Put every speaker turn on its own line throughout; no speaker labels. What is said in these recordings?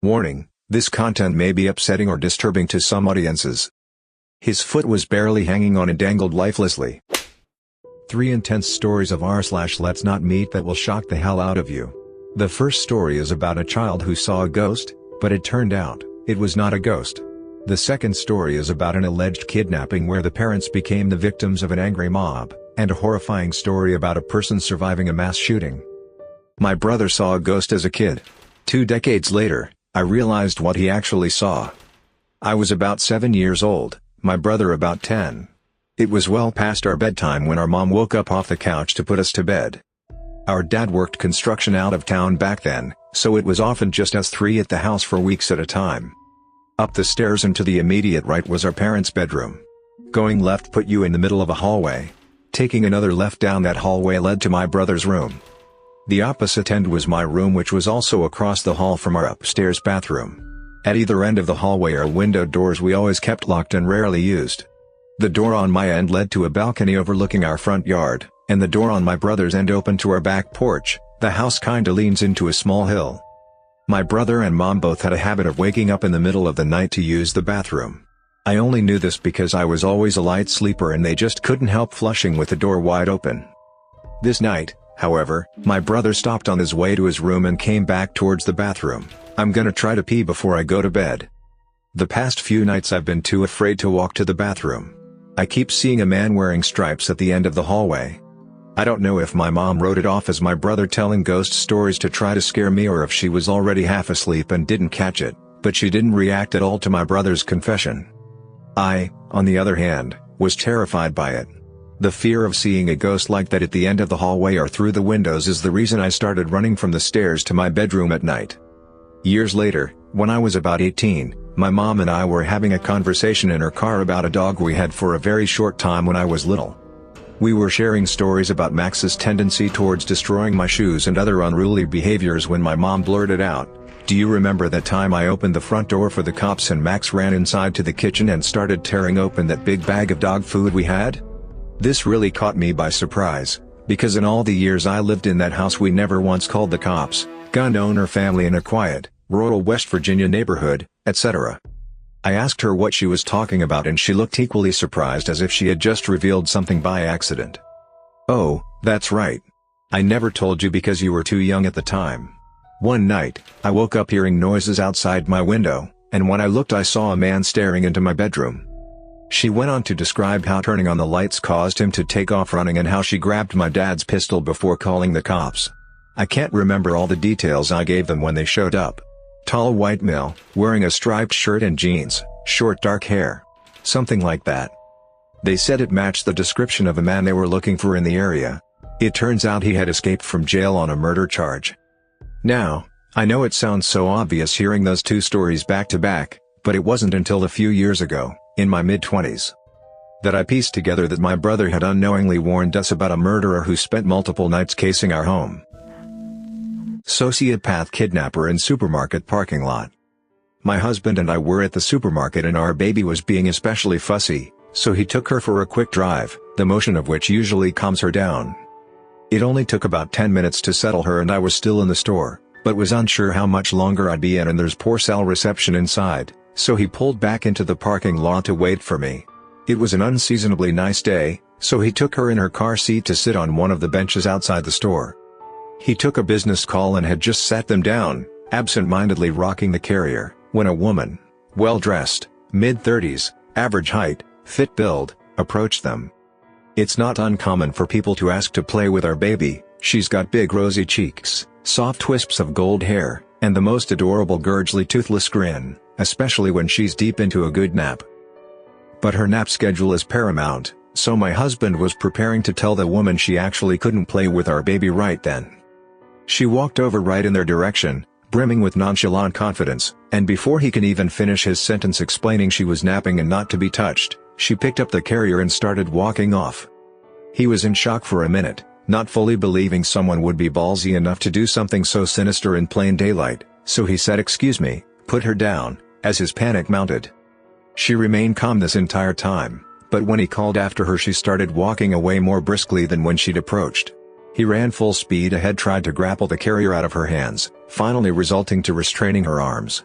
Warning, this content may be upsetting or disturbing to some audiences. His foot was barely hanging on and dangled lifelessly. 3 intense stories of r/let's not meet that will shock the hell out of you. The first story is about a child who saw a ghost, but it turned out, it was not a ghost. The second story is about an alleged kidnapping where the parents became the victims of an angry mob, and a horrifying story about a person surviving a mass shooting. My brother saw a ghost as a kid. 2 decades later, I realized what he actually saw. I was about 7 years old, my brother about 10. It was well past our bedtime when our mom woke up off the couch to put us to bed. Our dad worked construction out of town back then, so it was often just us 3 at the house for weeks at a time. Up the stairs and to the immediate right was our parents' bedroom. Going left put you in the middle of a hallway. Taking another left down that hallway led to my brother's room. The opposite end was my room, which was also across the hall from our upstairs bathroom. At either end of the hallway are window doors we always kept locked and rarely used. The door on my end led to a balcony overlooking our front yard, and the door on my brother's end opened to our back porch. The house kinda leans into a small hill. My brother and mom both had a habit of waking up in the middle of the night to use the bathroom. I only knew this because I was always a light sleeper and they just couldn't help flushing with the door wide open. This night, however, my brother stopped on his way to his room and came back towards the bathroom. "I'm gonna try to pee before I go to bed." The past few nights I've been too afraid to walk to the bathroom. I keep seeing a man wearing stripes at the end of the hallway. I don't know if my mom wrote it off as my brother telling ghost stories to try to scare me or if she was already half asleep and didn't catch it, but she didn't react at all to my brother's confession. I, on the other hand, was terrified by it. The fear of seeing a ghost like that at the end of the hallway or through the windows is the reason I started running from the stairs to my bedroom at night. Years later, when I was about 18, my mom and I were having a conversation in her car about a dog we had for a very short time when I was little. We were sharing stories about Max's tendency towards destroying my shoes and other unruly behaviors when my mom blurted out, "Do you remember that time I opened the front door for the cops and Max ran inside to the kitchen and started tearing open that big bag of dog food we had?" This really caught me by surprise, because in all the years I lived in that house we never once called the cops, gun owner family in a quiet, rural West Virginia neighborhood, etc. I asked her what she was talking about and she looked equally surprised as if she had just revealed something by accident. "Oh, that's right. I never told you because you were too young at the time. One night, I woke up hearing noises outside my window, and when I looked I saw a man staring into my bedroom." She went on to describe how turning on the lights caused him to take off running and how she grabbed my dad's pistol before calling the cops. I can't remember all the details I gave them when they showed up. Tall white male, wearing a striped shirt and jeans, short dark hair. Something like that. They said it matched the description of a man they were looking for in the area. It turns out he had escaped from jail on a murder charge. Now, I know it sounds so obvious hearing those 2 stories back to back, but it wasn't until a few years ago, in my mid-20s, that I pieced together that my brother had unknowingly warned us about a murderer who spent multiple nights casing our home. Sociopath kidnapper in supermarket parking lot. My husband and I were at the supermarket and our baby was being especially fussy, so he took her for a quick drive, the motion of which usually calms her down. It only took about 10 minutes to settle her and I was still in the store, but was unsure how much longer I'd be in and there's poor cell reception inside, so he pulled back into the parking lot to wait for me. It was an unseasonably nice day, so he took her in her car seat to sit on one of the benches outside the store. He took a business call and had just sat them down, absent-mindedly rocking the carrier, when a woman, well-dressed, mid-30s, average height, fit build, approached them. "It's not uncommon for people to ask to play with our baby. She's got big rosy cheeks, soft wisps of gold hair, and the most adorable gurgly toothless grin, especially when she's deep into a good nap. But her nap schedule is paramount, so my husband was preparing to tell the woman she actually couldn't play with our baby right then. She walked over right in their direction, brimming with nonchalant confidence, and before he can even finish his sentence explaining she was napping and not to be touched, she picked up the carrier and started walking off. He was in shock for a minute, not fully believing someone would be ballsy enough to do something so sinister in plain daylight, so he said "Excuse me, put her down," as his panic mounted. She remained calm this entire time, but when he called after her she started walking away more briskly than when she'd approached. He ran full speed ahead, tried to grapple the carrier out of her hands, finally resulting to restraining her arms.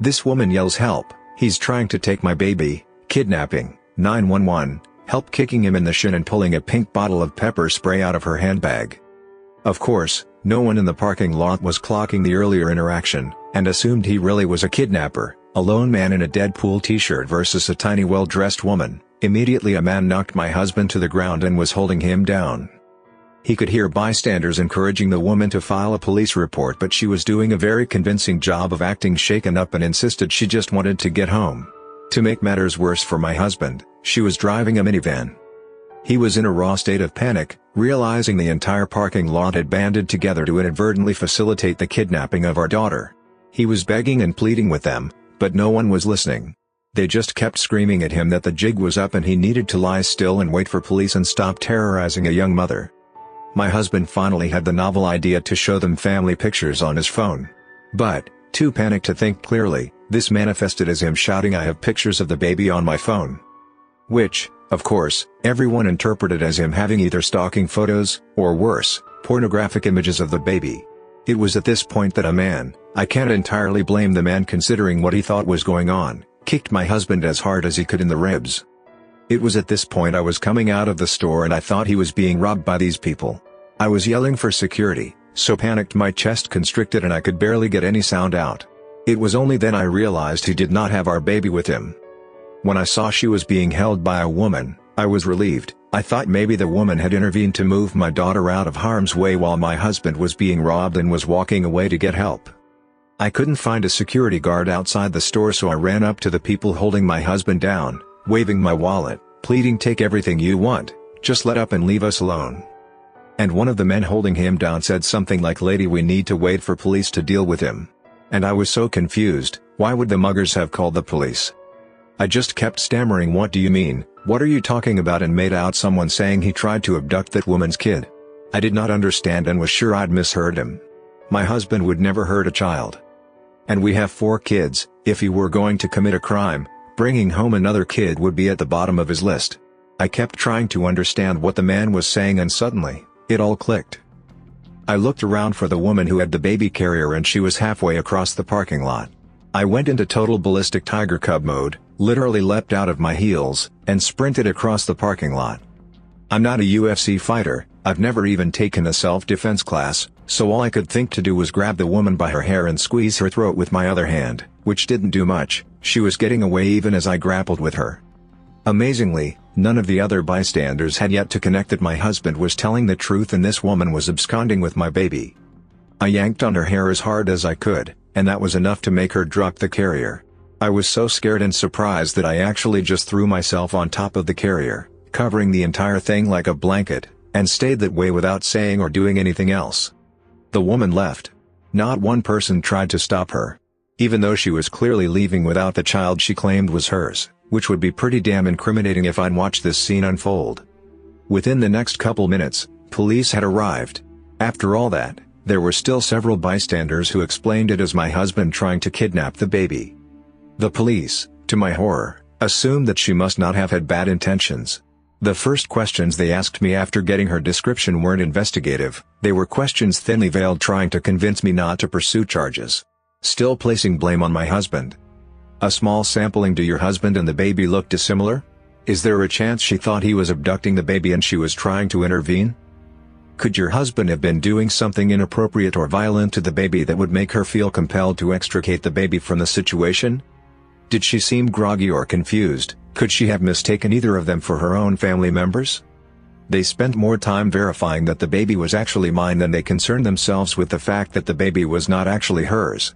This woman yells help, he's trying to take my baby, kidnapping, 911, help, kicking him in the shin and pulling a pink bottle of pepper spray out of her handbag. Of course, no one in the parking lot was clocking the earlier interaction, and assumed he really was a kidnapper, a lone man in a Deadpool t-shirt versus a tiny well-dressed woman. Immediately a man knocked my husband to the ground and was holding him down. He could hear bystanders encouraging the woman to file a police report, but she was doing a very convincing job of acting shaken up and insisted she just wanted to get home. To make matters worse for my husband, she was driving a minivan. He was in a raw state of panic, realizing the entire parking lot had banded together to inadvertently facilitate the kidnapping of our daughter. He was begging and pleading with them, but no one was listening. They just kept screaming at him that the jig was up and he needed to lie still and wait for police and stop terrorizing a young mother. My husband finally had the novel idea to show them family pictures on his phone. But, too panicked to think clearly, this manifested as him shouting, "I have pictures of the baby on my phone." Which, of course, everyone interpreted as him having either stalking photos, or worse, pornographic images of the baby. It was at this point that a man, I can't entirely blame the man considering what he thought was going on, kicked my husband as hard as he could in the ribs. It was at this point I was coming out of the store and I thought he was being robbed by these people. I was yelling for security, so panicked my chest constricted and I could barely get any sound out. It was only then I realized he did not have our baby with him. When I saw she was being held by a woman, I was relieved. I thought maybe the woman had intervened to move my daughter out of harm's way while my husband was being robbed and was walking away to get help. I couldn't find a security guard outside the store, so I ran up to the people holding my husband down, waving my wallet, pleading, "Take everything you want, just let up and leave us alone." And one of the men holding him down said something like, "Lady, we need to wait for police to deal with him." And I was so confused. Why would the muggers have called the police? I just kept stammering, "What do you mean? What are you talking about?" and made out someone saying he tried to abduct that woman's kid. I did not understand and was sure I'd misheard him. My husband would never hurt a child. And we have 4 kids. If he were going to commit a crime, bringing home another kid would be at the bottom of his list. I kept trying to understand what the man was saying and suddenly, it all clicked. I looked around for the woman who had the baby carrier and she was halfway across the parking lot. I went into total ballistic tiger cub mode, literally leapt out of my heels, and sprinted across the parking lot. I'm not a UFC fighter, I've never even taken a self-defense class, so all I could think to do was grab the woman by her hair and squeeze her throat with my other hand, which didn't do much. She was getting away even as I grappled with her. Amazingly, none of the other bystanders had yet to connect that my husband was telling the truth and this woman was absconding with my baby. I yanked on her hair as hard as I could, and that was enough to make her drop the carrier. I was so scared and surprised that I actually just threw myself on top of the carrier, covering the entire thing like a blanket, and stayed that way without saying or doing anything else. The woman left. Not one person tried to stop her. Even though she was clearly leaving without the child she claimed was hers, which would be pretty damn incriminating if I'd watched this scene unfold. Within the next couple minutes, police had arrived. After all that, there were still several bystanders who explained it as my husband trying to kidnap the baby. The police, to my horror, assumed that she must not have had bad intentions. The first questions they asked me after getting her description weren't investigative, they were questions thinly veiled trying to convince me not to pursue charges. Still placing blame on my husband. A small sampling. Do your husband and the baby look dissimilar? Is there a chance she thought he was abducting the baby and she was trying to intervene? Could your husband have been doing something inappropriate or violent to the baby that would make her feel compelled to extricate the baby from the situation? Did she seem groggy or confused? Could she have mistaken either of them for her own family members? They spent more time verifying that the baby was actually mine than they concerned themselves with the fact that the baby was not actually hers.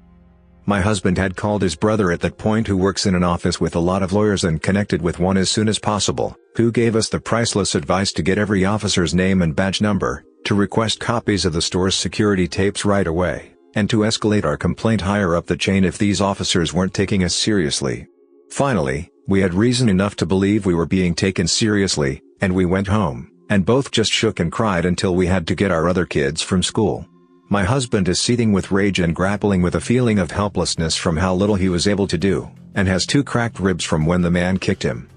My husband had called his brother at that point, who works in an office with a lot of lawyers, and connected with one as soon as possible, who gave us the priceless advice to get every officer's name and badge number, to request copies of the store's security tapes right away, and to escalate our complaint higher up the chain if these officers weren't taking us seriously. Finally, we had reason enough to believe we were being taken seriously, and we went home, and both just shook and cried until we had to get our other kids from school. My husband is seething with rage and grappling with a feeling of helplessness from how little he was able to do, and has 2 cracked ribs from when the man kicked him.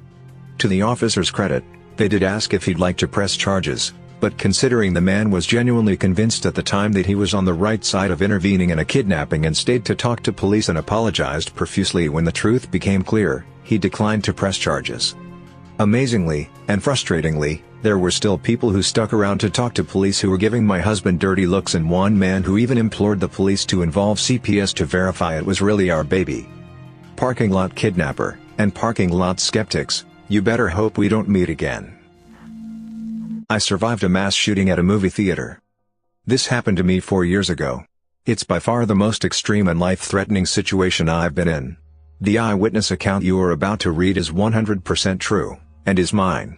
To the officers' credit, they did ask if he'd like to press charges, But considering the man was genuinely convinced at the time that he was on the right side of intervening in a kidnapping and stayed to talk to police and apologized profusely when the truth became clear, he declined to press charges. Amazingly, and frustratingly, there were still people who stuck around to talk to police who were giving my husband dirty looks, and one man who even implored the police to involve CPS to verify it was really our baby. Parking lot kidnapper, and parking lot skeptics, you better hope we don't meet again. I survived a mass shooting at a movie theater. This happened to me 4 years ago. It's by far the most extreme and life-threatening situation I've been in. The eyewitness account you are about to read is 100% true, and is mine.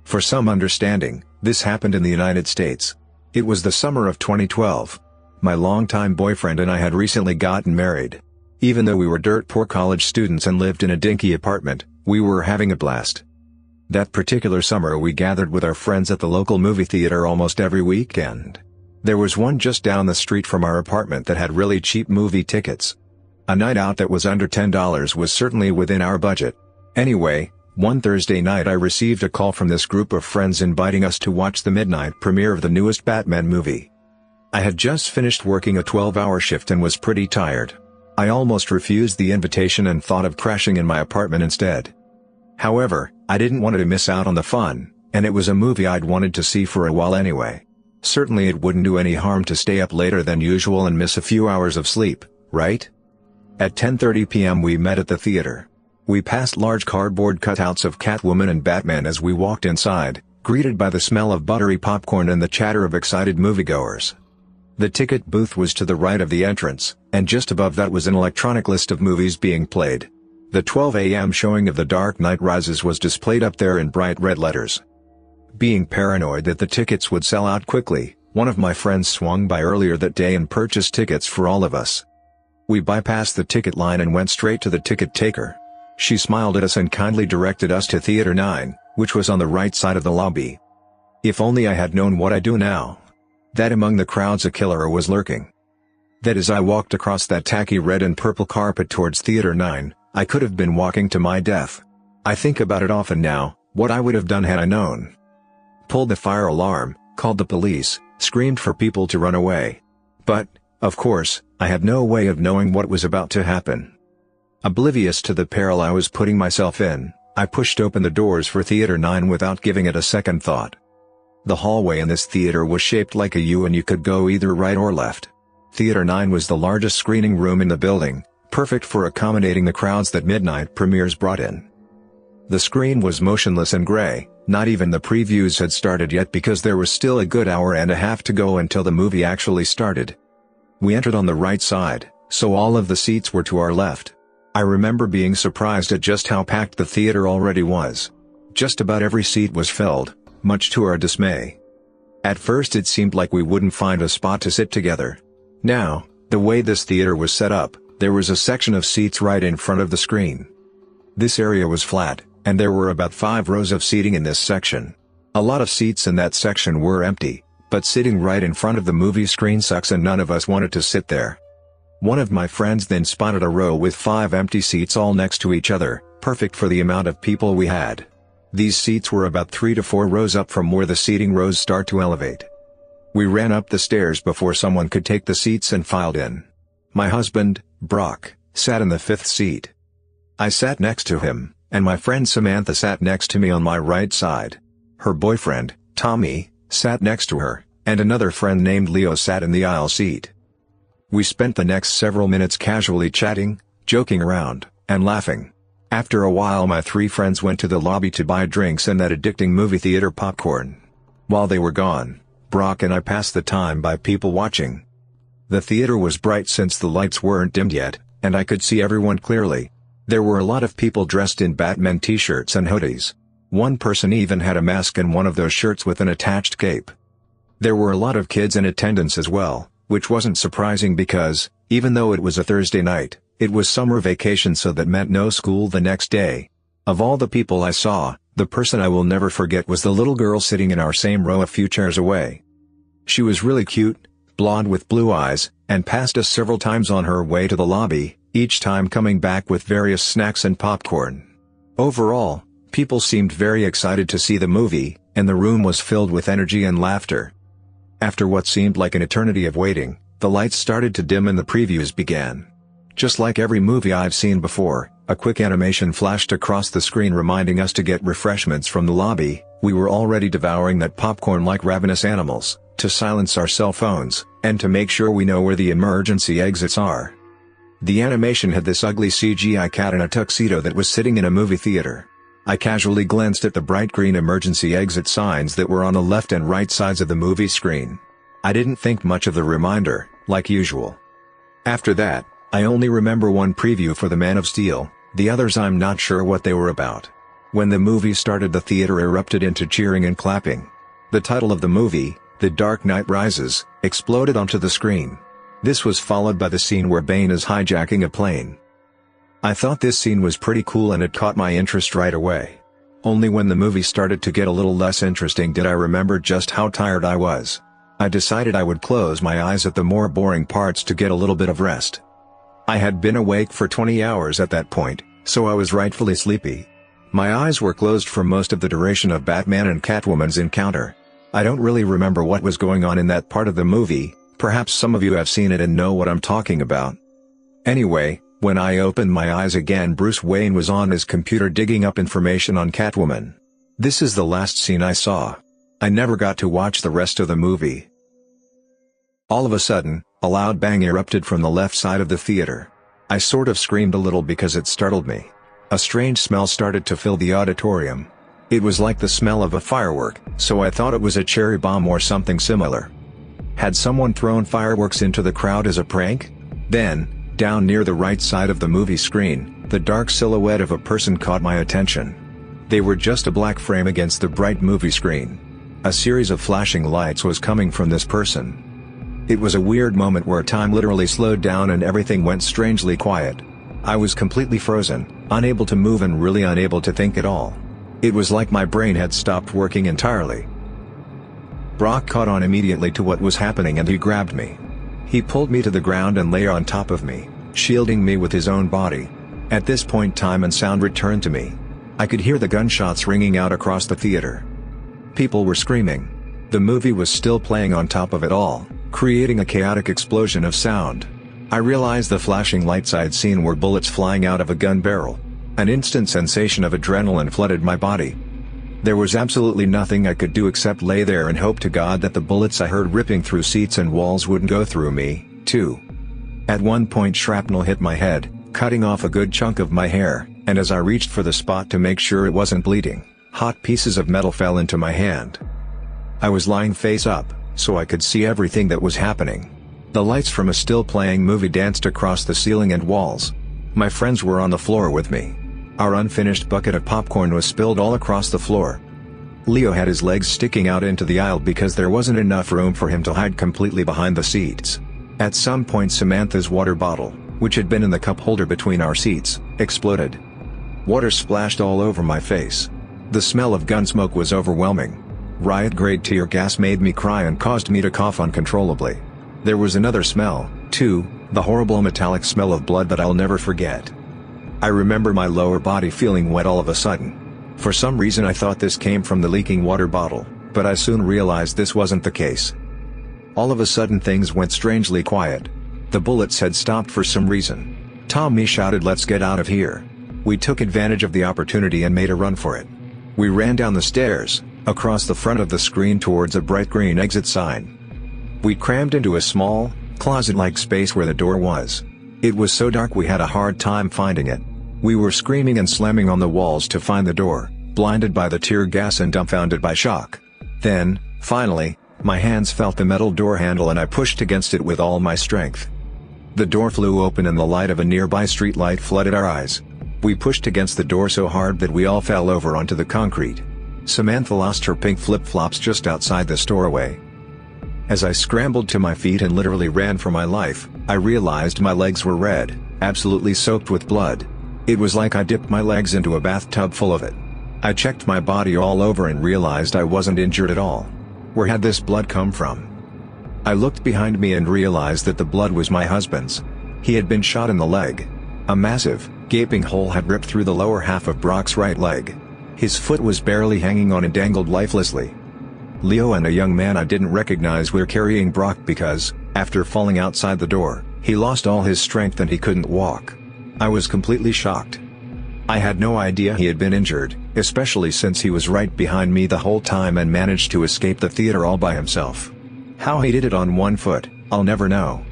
For some understanding, this happened in the United States. It was the summer of 2012. My longtime boyfriend and I had recently gotten married. Even though we were dirt-poor college students and lived in a dinky apartment, we were having a blast. That particular summer we gathered with our friends at the local movie theater almost every weekend. There was one just down the street from our apartment that had really cheap movie tickets. A night out that was under $10 was certainly within our budget. Anyway, one Thursday night I received a call from this group of friends inviting us to watch the midnight premiere of the newest Batman movie. I had just finished working a 12-hour shift and was pretty tired. I almost refused the invitation and thought of crashing in my apartment instead. However, I didn't want to miss out on the fun, and it was a movie I'd wanted to see for a while anyway. Certainly it wouldn't do any harm to stay up later than usual and miss a few hours of sleep, right? At 10:30 p.m. we met at the theater. We passed large cardboard cutouts of Catwoman and Batman as we walked inside, greeted by the smell of buttery popcorn and the chatter of excited moviegoers. The ticket booth was to the right of the entrance, and just above that was an electronic list of movies being played. The 12 a.m. showing of The Dark Knight Rises was displayed up there in bright red letters. Being paranoid that the tickets would sell out quickly, one of my friends swung by earlier that day and purchased tickets for all of us. We bypassed the ticket line and went straight to the ticket taker. She smiled at us and kindly directed us to Theater 9, which was on the right side of the lobby. If only I had known what I do now. That among the crowds a killer was lurking. That as I walked across that tacky red and purple carpet towards Theater 9, I could have been walking to my death. I think about it often now, what I would have done had I known. Pulled the fire alarm, called the police, screamed for people to run away. But, of course, I had no way of knowing what was about to happen. Oblivious to the peril I was putting myself in, I pushed open the doors for Theater 9 without giving it a second thought. The hallway in this theater was shaped like a U and you could go either right or left. Theater 9 was the largest screening room in the building, perfect for accommodating the crowds that midnight premieres brought in. The screen was motionless and gray, not even the previews had started yet because there was still a good hour and a half to go until the movie actually started. We entered on the right side, so all of the seats were to our left. I remember being surprised at just how packed the theater already was. Just about every seat was filled, much to our dismay. At first it seemed like we wouldn't find a spot to sit together. Now, the way this theater was set up, there was a section of seats right in front of the screen. This area was flat, and there were about 5 rows of seating in this section. A lot of seats in that section were empty, but sitting right in front of the movie screen sucks and none of us wanted to sit there. One of my friends then spotted a row with 5 empty seats all next to each other, perfect for the amount of people we had. These seats were about 3 to 4 rows up from where the seating rows start to elevate. We ran up the stairs before someone could take the seats and filed in. My husband, Brock, sat in the 5th seat. I sat next to him, and my friend Samantha sat next to me on my right side. Her boyfriend, Tommy, sat next to her, and another friend named Leo sat in the aisle seat. We spent the next several minutes casually chatting, joking around, and laughing. After a while my 3 friends went to the lobby to buy drinks and that addicting movie theater popcorn. While they were gone, Brock and I passed the time by people watching. The theater was bright since the lights weren't dimmed yet, and I could see everyone clearly. There were a lot of people dressed in Batman t-shirts and hoodies. One person even had a mask and one of those shirts with an attached cape. There were a lot of kids in attendance as well, which wasn't surprising because, even though it was a Thursday night, it was summer vacation, so that meant no school the next day. Of all the people I saw, the person I will never forget was the little girl sitting in our same row a few chairs away. She was really cute, blonde with blue eyes, and passed us several times on her way to the lobby, each time coming back with various snacks and popcorn. Overall, people seemed very excited to see the movie, and the room was filled with energy and laughter. After what seemed like an eternity of waiting, the lights started to dim and the previews began. Just like every movie I've seen before, a quick animation flashed across the screen reminding us to get refreshments from the lobby. We were already devouring that popcorn like ravenous animals, to silence our cell phones, and to make sure we know where the emergency exits are. The animation had this ugly CGI cat in a tuxedo that was sitting in a movie theater. I casually glanced at the bright green emergency exit signs that were on the left and right sides of the movie screen. I didn't think much of the reminder, like usual. After that, I only remember one preview for The Man of Steel, the others I'm not sure what they were about. When the movie started, the theater erupted into cheering and clapping. The title of the movie, The Dark Knight Rises, exploded onto the screen. This was followed by the scene where Bane is hijacking a plane. I thought this scene was pretty cool and it caught my interest right away. Only when the movie started to get a little less interesting did I remember just how tired I was. I decided I would close my eyes at the more boring parts to get a little bit of rest. I had been awake for 20 hours at that point, so I was rightfully sleepy. My eyes were closed for most of the duration of Batman and Catwoman's encounter. I don't really remember what was going on in that part of the movie. Perhaps some of you have seen it and know what I'm talking about. Anyway, when I opened my eyes again, Bruce Wayne was on his computer digging up information on Catwoman. This is the last scene I saw. I never got to watch the rest of the movie. All of a sudden, a loud bang erupted from the left side of the theater. I sort of screamed a little because it startled me. A strange smell started to fill the auditorium. It was like the smell of a firework, so I thought it was a cherry bomb or something similar. Had someone thrown fireworks into the crowd as a prank? Then, down near the right side of the movie screen, the dark silhouette of a person caught my attention. They were just a black frame against the bright movie screen. A series of flashing lights was coming from this person. It was a weird moment where time literally slowed down and everything went strangely quiet. I was completely frozen, unable to move and really unable to think at all. It was like my brain had stopped working entirely. Brock caught on immediately to what was happening and he grabbed me. He pulled me to the ground and lay on top of me, shielding me with his own body. At this point, time and sound returned to me. I could hear the gunshots ringing out across the theater. People were screaming. The movie was still playing on top of it all, creating a chaotic explosion of sound. I realized the flashing lights I'd seen were bullets flying out of a gun barrel. An instant sensation of adrenaline flooded my body. There was absolutely nothing I could do except lay there and hope to God that the bullets I heard ripping through seats and walls wouldn't go through me, too. At one point, shrapnel hit my head, cutting off a good chunk of my hair, and as I reached for the spot to make sure it wasn't bleeding, hot pieces of metal fell into my hand. I was lying face up, so I could see everything that was happening. The lights from a still-playing movie danced across the ceiling and walls. My friends were on the floor with me. Our unfinished bucket of popcorn was spilled all across the floor. Leo had his legs sticking out into the aisle because there wasn't enough room for him to hide completely behind the seats. At some point, Samantha's water bottle, which had been in the cup holder between our seats, exploded. Water splashed all over my face. The smell of gun smoke was overwhelming. Riot-grade tear gas made me cry and caused me to cough uncontrollably. There was another smell, too, the horrible metallic smell of blood that I'll never forget. I remember my lower body feeling wet all of a sudden. For some reason I thought this came from the leaking water bottle, but I soon realized this wasn't the case. All of a sudden things went strangely quiet. The bullets had stopped for some reason. Tommy shouted, "Let's get out of here." We took advantage of the opportunity and made a run for it. We ran down the stairs, across the front of the screen towards a bright green exit sign. We crammed into a small, closet-like space where the door was. It was so dark we had a hard time finding it. We were screaming and slamming on the walls to find the door, blinded by the tear gas and dumbfounded by shock. Then, finally, my hands felt the metal door handle and I pushed against it with all my strength. The door flew open and the light of a nearby streetlight flooded our eyes. We pushed against the door so hard that we all fell over onto the concrete. Samantha lost her pink flip-flops just outside the doorway. As I scrambled to my feet and literally ran for my life, I realized my legs were red, absolutely soaked with blood. It was like I dipped my legs into a bathtub full of it. I checked my body all over and realized I wasn't injured at all. Where had this blood come from? I looked behind me and realized that the blood was my husband's. He had been shot in the leg. A massive, gaping hole had ripped through the lower half of Brock's right leg. His foot was barely hanging on and dangled lifelessly. Leo and a young man I didn't recognize were carrying Brock because, after falling outside the door, he lost all his strength and he couldn't walk. I was completely shocked. I had no idea he had been injured, especially since he was right behind me the whole time and managed to escape the theater all by himself. How he did it on one foot, I'll never know.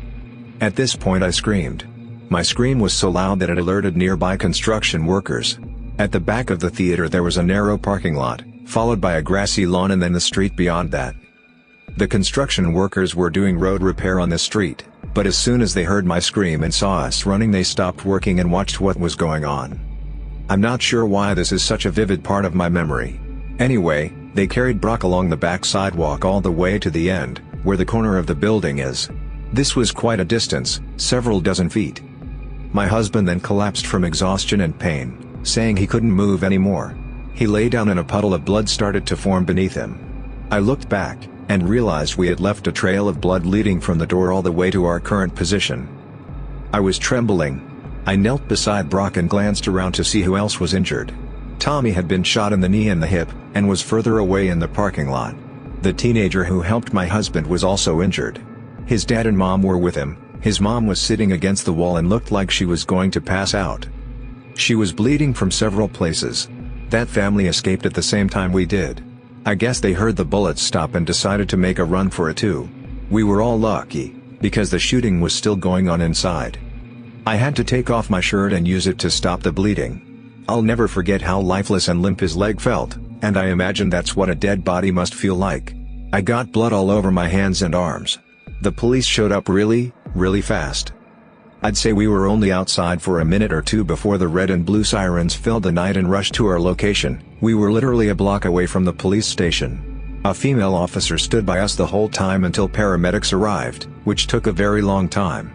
At this point I screamed. My scream was so loud that it alerted nearby construction workers. At the back of the theater there was a narrow parking lot, followed by a grassy lawn and then the street beyond that. The construction workers were doing road repair on the street, but as soon as they heard my scream and saw us running they stopped working and watched what was going on. I'm not sure why this is such a vivid part of my memory. Anyway, they carried Brock along the back sidewalk all the way to the end, where the corner of the building is. This was quite a distance, several dozen feet. My husband then collapsed from exhaustion and pain, saying he couldn't move anymore. He lay down and a puddle of blood started to form beneath him. I looked back, and realized we had left a trail of blood leading from the door all the way to our current position. I was trembling. I knelt beside Brock and glanced around to see who else was injured. Tommy had been shot in the knee and the hip, and was further away in the parking lot. The teenager who helped my husband was also injured. His dad and mom were with him. His mom was sitting against the wall and looked like she was going to pass out. She was bleeding from several places. That family escaped at the same time we did. I guess they heard the bullets stop and decided to make a run for it too. We were all lucky, because the shooting was still going on inside. I had to take off my shirt and use it to stop the bleeding. I'll never forget how lifeless and limp his leg felt, and I imagine that's what a dead body must feel like. I got blood all over my hands and arms. The police showed up really fast. I'd say we were only outside for a minute or two before the red and blue sirens filled the night and rushed to our location. We were literally a block away from the police station. A female officer stood by us the whole time until paramedics arrived, which took a very long time.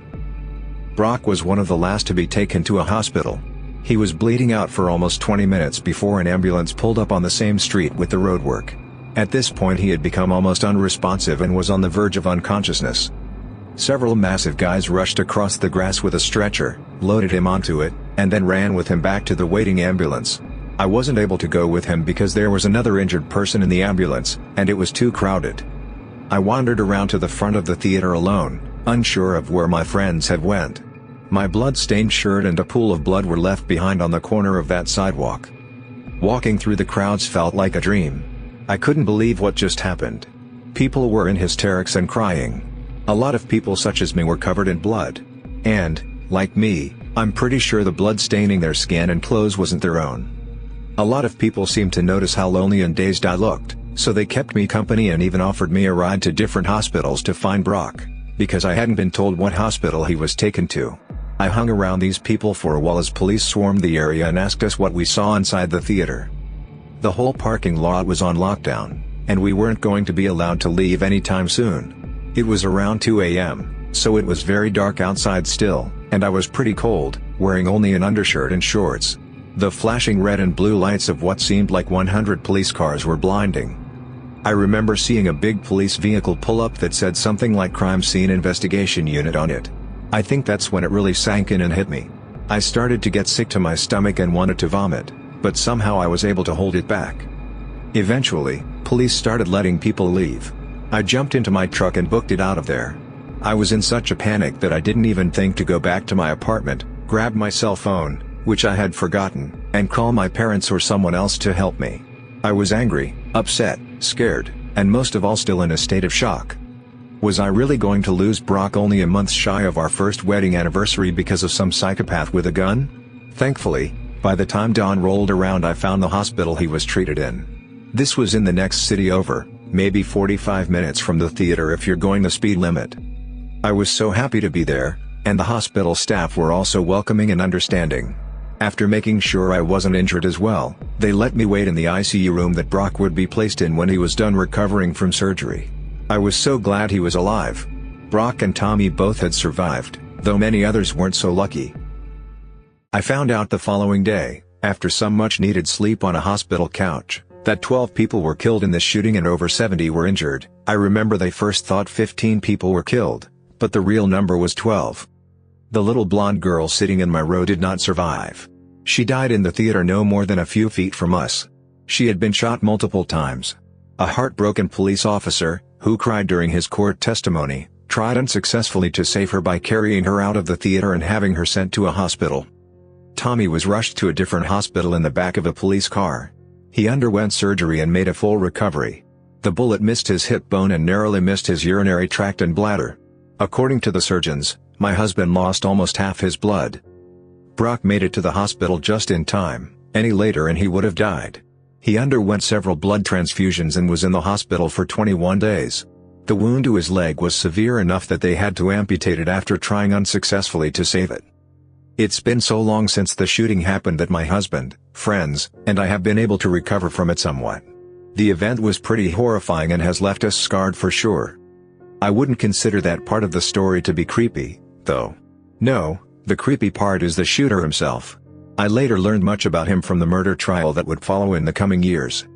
Brock was one of the last to be taken to a hospital. He was bleeding out for almost 20 minutes before an ambulance pulled up on the same street with the roadwork. At this point he had become almost unresponsive and was on the verge of unconsciousness. Several massive guys rushed across the grass with a stretcher, loaded him onto it, and then ran with him back to the waiting ambulance. I wasn't able to go with him because there was another injured person in the ambulance, and it was too crowded. I wandered around to the front of the theater alone, unsure of where my friends had went. My blood-stained shirt and a pool of blood were left behind on the corner of that sidewalk. Walking through the crowds felt like a dream. I couldn't believe what just happened. People were in hysterics and crying. A lot of people such as me were covered in blood. And, like me, I'm pretty sure the blood staining their skin and clothes wasn't their own. A lot of people seemed to notice how lonely and dazed I looked, so they kept me company and even offered me a ride to different hospitals to find Brock, because I hadn't been told what hospital he was taken to. I hung around these people for a while as police swarmed the area and asked us what we saw inside the theater. The whole parking lot was on lockdown, and we weren't going to be allowed to leave anytime soon. It was around 2 a.m., so it was very dark outside still, and I was pretty cold, wearing only an undershirt and shorts. The flashing red and blue lights of what seemed like 100 police cars were blinding. I remember seeing a big police vehicle pull up that said something like Crime Scene Investigation Unit on it. I think that's when it really sank in and hit me. I started to get sick to my stomach and wanted to vomit, but somehow I was able to hold it back. Eventually, police started letting people leave. I jumped into my truck and booked it out of there. I was in such a panic that I didn't even think to go back to my apartment, grab my cell phone, which I had forgotten, and call my parents or someone else to help me. I was angry, upset, scared, and most of all still in a state of shock. Was I really going to lose Brock only a month shy of our first wedding anniversary because of some psychopath with a gun? Thankfully, by the time dawn rolled around I found the hospital he was treated in. This was in the next city over, maybe 45 minutes from the theater if you're going the speed limit. I was so happy to be there, and the hospital staff were also welcoming and understanding. After making sure I wasn't injured as well, they let me wait in the ICU room that Brock would be placed in when he was done recovering from surgery. I was so glad he was alive. Brock and Tommy both had survived, though many others weren't so lucky. I found out the following day, after some much-needed sleep on a hospital couch, that 12 people were killed in this shooting and over 70 were injured. I remember they first thought 15 people were killed, but the real number was 12. The little blonde girl sitting in my row did not survive. She died in the theater no more than a few feet from us. She had been shot multiple times. A heartbroken police officer, who cried during his court testimony, tried unsuccessfully to save her by carrying her out of the theater and having her sent to a hospital. Tommy was rushed to a different hospital in the back of a police car. He underwent surgery and made a full recovery. The bullet missed his hip bone and narrowly missed his urinary tract and bladder. According to the surgeons, my husband lost almost half his blood. Brock made it to the hospital just in time. Any later and he would have died. He underwent several blood transfusions and was in the hospital for 21 days. The wound to his leg was severe enough that they had to amputate it after trying unsuccessfully to save it. It's been so long since the shooting happened that my husband, friends, and I have been able to recover from it somewhat. The event was pretty horrifying and has left us scarred for sure. I wouldn't consider that part of the story to be creepy, though. No, the creepy part is the shooter himself. I later learned much about him from the murder trial that would follow in the coming years.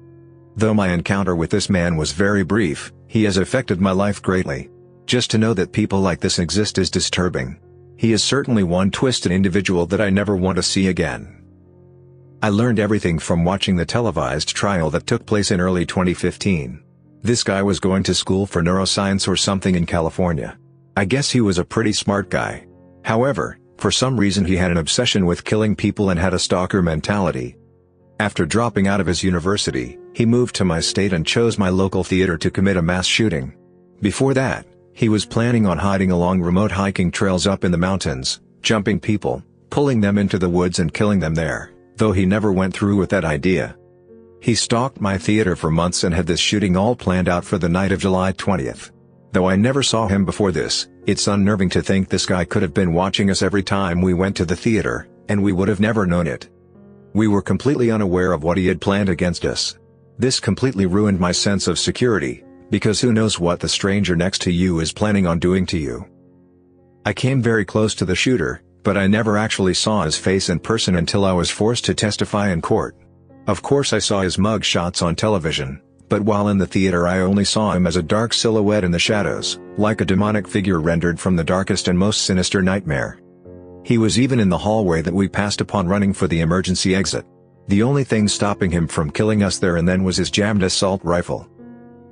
Though my encounter with this man was very brief, he has affected my life greatly. Just to know that people like this exist is disturbing. He is certainly one twisted individual that I never want to see again. I learned everything from watching the televised trial that took place in early 2015. This guy was going to school for neuroscience or something in California. I guess he was a pretty smart guy. However, for some reason he had an obsession with killing people and had a stalker mentality. After dropping out of his university, he moved to my state and chose my local theater to commit a mass shooting. Before that, he was planning on hiding along remote hiking trails up in the mountains, jumping people, pulling them into the woods and killing them there, though he never went through with that idea. He stalked my theater for months and had this shooting all planned out for the night of July 20th. Though I never saw him before this, it's unnerving to think this guy could have been watching us every time we went to the theater, and we would have never known it. We were completely unaware of what he had planned against us. This completely ruined my sense of security, because who knows what the stranger next to you is planning on doing to you. I came very close to the shooter, but I never actually saw his face in person until I was forced to testify in court. Of course I saw his mug shots on television, but while in the theater I only saw him as a dark silhouette in the shadows, like a demonic figure rendered from the darkest and most sinister nightmare. He was even in the hallway that we passed upon running for the emergency exit. The only thing stopping him from killing us there and then was his jammed assault rifle.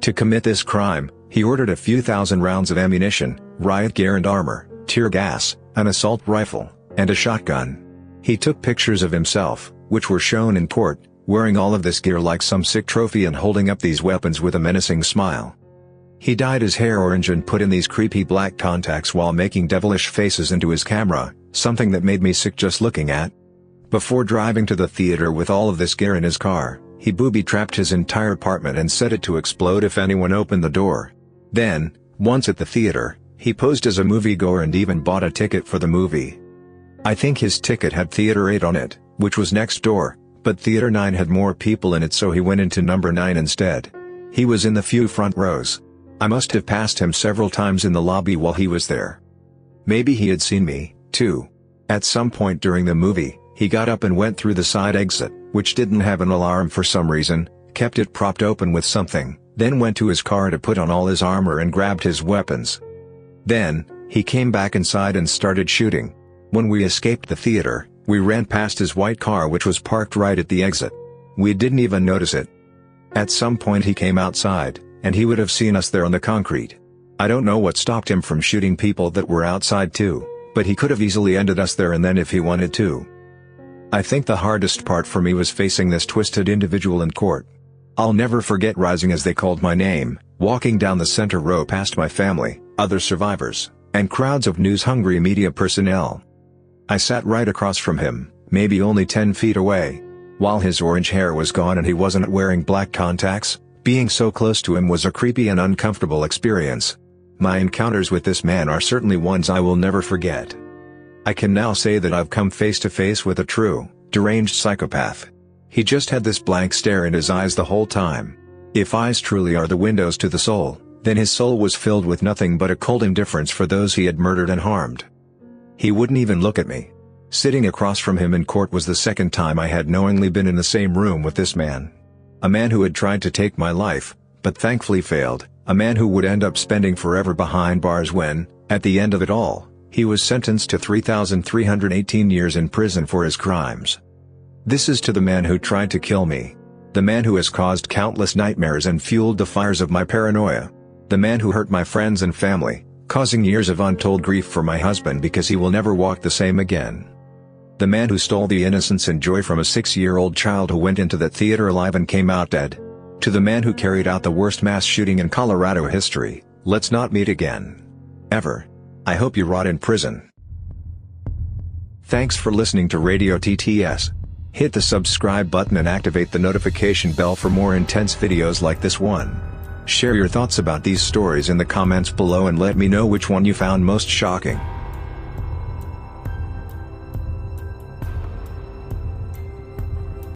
To commit this crime, he ordered a few thousand rounds of ammunition, riot gear and armor, tear gas, an assault rifle, and a shotgun. He took pictures of himself, which were shown in court, wearing all of this gear like some sick trophy and holding up these weapons with a menacing smile. He dyed his hair orange and put in these creepy black contacts while making devilish faces into his camera, something that made me sick just looking at. Before driving to the theater with all of this gear in his car, he booby-trapped his entire apartment and set it to explode if anyone opened the door. Then, once at the theater, he posed as a moviegoer and even bought a ticket for the movie. I think his ticket had Theater 8 on it, which was next door, but Theater 9 had more people in it, so he went into number 9 instead. He was in the few front rows. I must have passed him several times in the lobby while he was there. Maybe he had seen me, too. At some point during the movie, he got up and went through the side exit, which didn't have an alarm for some reason, kept it propped open with something, then went to his car to put on all his armor and grabbed his weapons. Then, he came back inside and started shooting. When we escaped the theater, we ran past his white car which was parked right at the exit. We didn't even notice it. At some point he came outside, and he would have seen us there on the concrete. I don't know what stopped him from shooting people that were outside too, but he could have easily ended us there and then if he wanted to. I think the hardest part for me was facing this twisted individual in court. I'll never forget rising as they called my name, walking down the center row past my family, other survivors, and crowds of news-hungry media personnel. I sat right across from him, maybe only 10 feet away. While his orange hair was gone and he wasn't wearing black contacts, being so close to him was a creepy and uncomfortable experience. My encounters with this man are certainly ones I will never forget. I can now say that I've come face to face with a true, deranged psychopath. He just had this blank stare in his eyes the whole time. If eyes truly are the windows to the soul, then his soul was filled with nothing but a cold indifference for those he had murdered and harmed. He wouldn't even look at me. Sitting across from him in court was the second time I had knowingly been in the same room with this man. A man who had tried to take my life, but thankfully failed, a man who would end up spending forever behind bars when, at the end of it all, he was sentenced to 3,318 years in prison for his crimes. This is to the man who tried to kill me. The man who has caused countless nightmares and fueled the fires of my paranoia. The man who hurt my friends and family, causing years of untold grief for my husband because he will never walk the same again. The man who stole the innocence and joy from a 6-year-old child who went into that theater alive and came out dead. To the man who carried out the worst mass shooting in Colorado history, let's not meet again. Ever. I hope you rot in prison. Thanks for listening to Radio TTS. Hit the subscribe button and activate the notification bell for more intense videos like this one. Share your thoughts about these stories in the comments below and let me know which one you found most shocking.